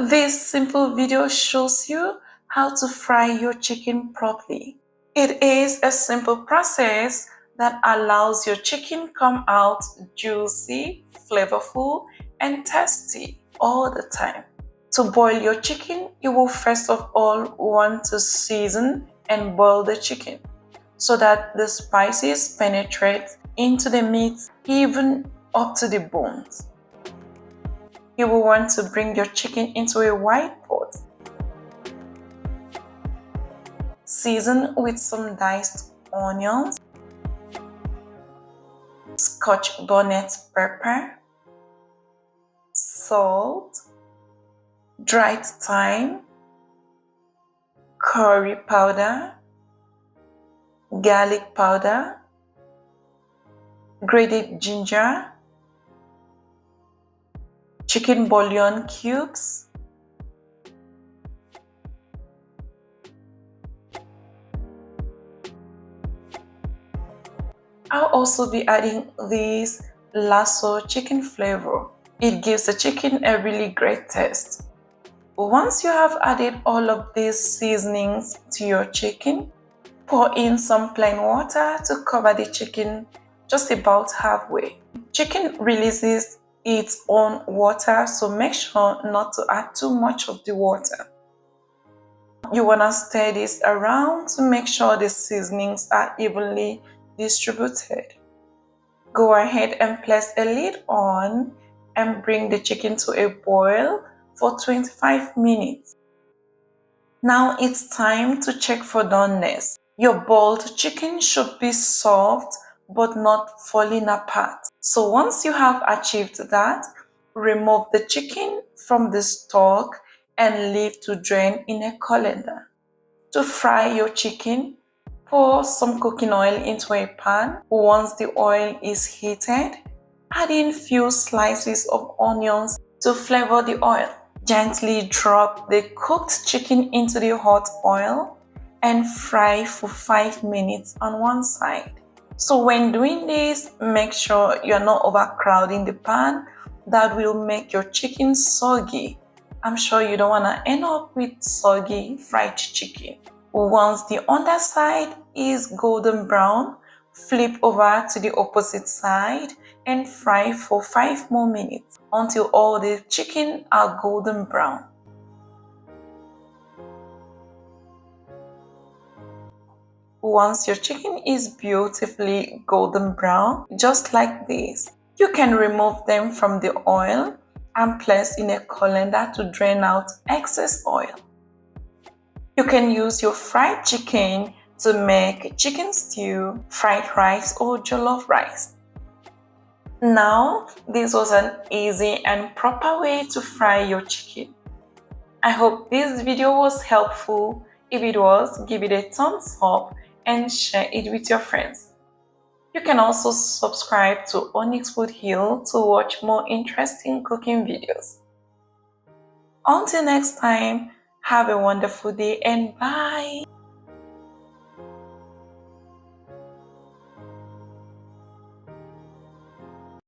This simple video shows you how to fry your chicken properly. It is a simple process that allows your chicken come out juicy, flavorful, and tasty all the time. To boil your chicken, you will first of all want to season and boil the chicken so that the spices penetrate into the meat even up to the bones. You will want to bring your chicken into a wide pot. Season with some diced onions, scotch bonnet pepper, salt, dried thyme, curry powder, garlic powder, grated ginger, chicken bouillon cubes, I'll also be adding this larsor chicken flavor. It gives the chicken a really great taste. Once you have added all of these seasonings to your chicken, pour in some plain water to cover the chicken just about halfway. Chicken releases its own water, so make sure not to add too much of the water. You want to stir this around to make sure the seasonings are evenly distributed. Go ahead and place a lid on and bring the chicken to a boil for 25 minutes. Now it's time to check for doneness. Your boiled chicken should be soft but not falling apart. So once you have achieved that, remove the chicken from the stock and leave to drain in a colander. To fry your chicken, pour some cooking oil into a pan. Once the oil is heated, add in few slices of onions to flavor the oil. Gently drop the cooked chicken into the hot oil and fry for 5 minutes on one side. So when doing this, make sure you're not overcrowding the pan. That will make your chicken soggy. I'm sure you don't want to end up with soggy fried chicken. Once the underside is golden brown, flip over to the opposite side and fry for 5 more minutes until all the chicken are golden brown. Once your chicken is beautifully golden brown, just like this, you can remove them from the oil and place in a colander to drain out excess oil. You can use your fried chicken to make chicken stew, fried rice, or jollof rice. Now, this was an easy and proper way to fry your chicken. I hope this video was helpful. If it was, give it a thumbs up and share it with your friends. You can also subscribe to Onyx Food Hill to watch more interesting cooking videos. Until next time, have a wonderful day and bye!